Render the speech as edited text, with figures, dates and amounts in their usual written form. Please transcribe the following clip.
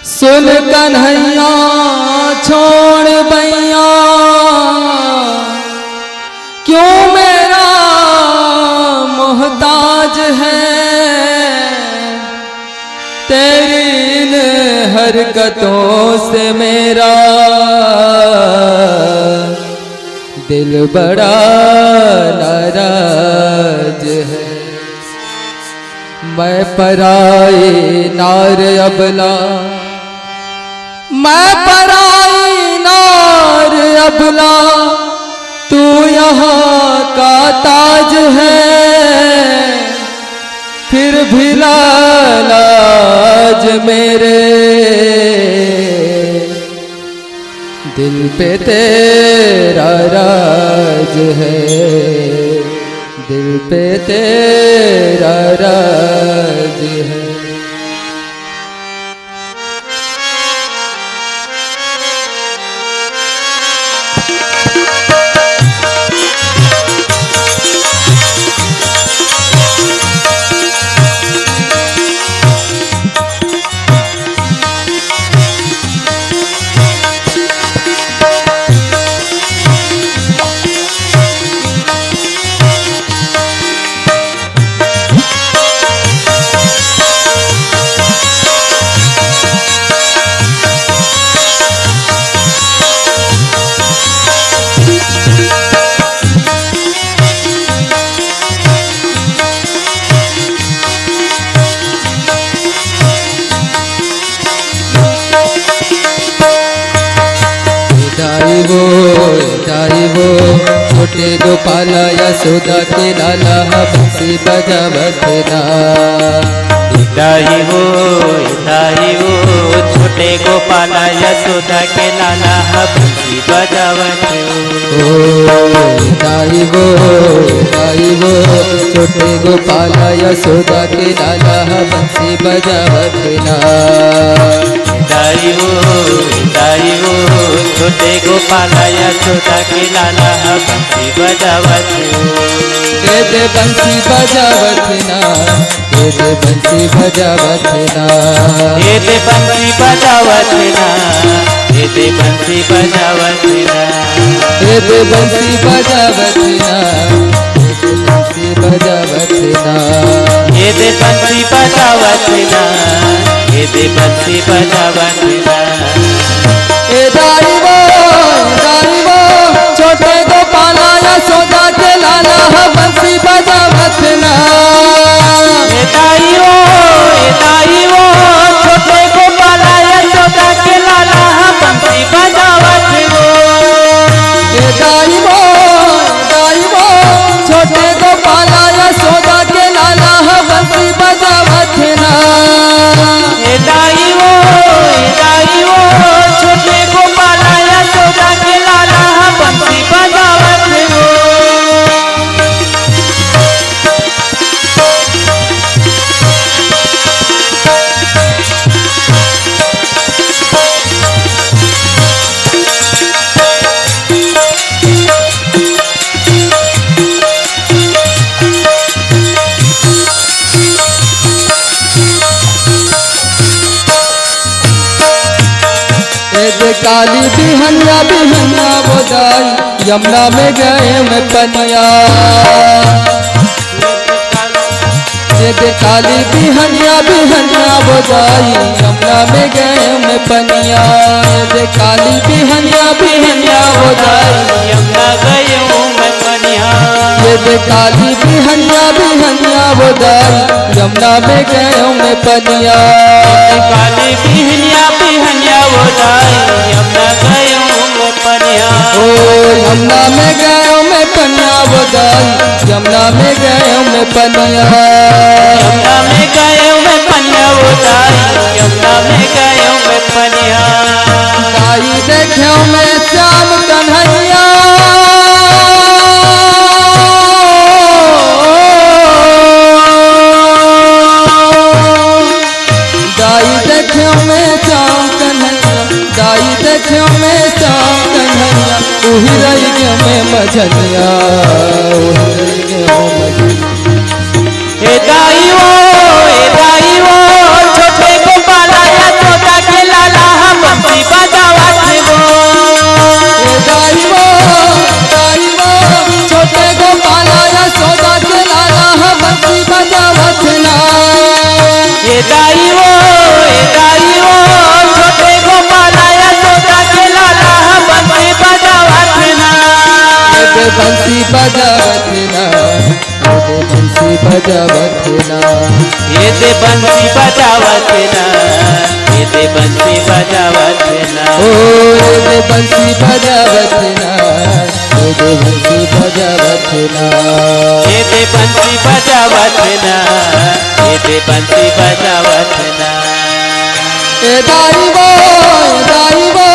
सुन कन्हैया छोड़ बैया क्यों मेरा मोहताज है तेरी इन हरकतों से मेरा दिल बड़ा नाराज है। मैं पराई नार अबला, मैं पराई नार अबला, तू यहाँ का ताज है फिर भी लाज मेरे दिल पे तेरा राज है, दिल पे तेरा राज है। वो छोटे गोपाल यशोदा के लाला बंसी बजावत ना। इदाई वो छोटे गोपाल यशोदा के लाला बंसी बजावत ओ इदाई वो छोटे गोपाल यशोदा के लाला बंसी बजावत ना। इदाई वो छोटे गोपाल यशोदा के लाला बंसी बजावत दे बंसी बजावत ना, दे बंसी बजावत ना, दे बंसी बजावत ना, दे बंसी बजावत ना, दे बंसी बजावत ना, बंसी बजावत ना, दे बंसी बजावत ना, दे बंसी बजावत ना। दाई वो छोटे गोपाल यशोदा के लाला बंसी बजावत ना। दाई वो छोटे गोपाल यशोदा के लाला बंसी बजावत वो। दाई वो छोटे गोपाल यशोदा के लाला बंसी बजावत ना। दाई वो छोटे गोपाल यशोदा के लाला बंसी बजावत वो। काली बिहनिया बोदाई यमुना में गए मैं पनिया। काली बिहनिया बोदाई यमुना में गए मैं पनिया। काली बिहनिया बोदाई यमुना गए मैं पनिया। काली बिहनिया बोदाई यमुना में गए मैं पनिया। काली बिहनिया बोदाई यमुना गए मैं पनिया। ओ यमुना में गए मैं पनिया बोदाई यमुना में गए मैं पनिया। यमुना में गए मैं पनिया बोदाई यमुना में गए मैं पनिया। दाई देखो मैं श्याम कन्हैया दाई देखो मैं श्याम कन्हैया, दाई देखो मैं श्याम कन्हैया, उही रही गयो मैं मझनिया, उही रही गयो मझनिया। दाई वो छोटे गोपाल यशोदा के बजावत ना ये दे बंसी बजावत ना ये दे बंसी बजावत ना ओ ये दे बंसी बजावत ना ये दे बंसी बजावत ना ये दे बंसी बजावत ना ये दे बंसी बजावत ना ए दाई बो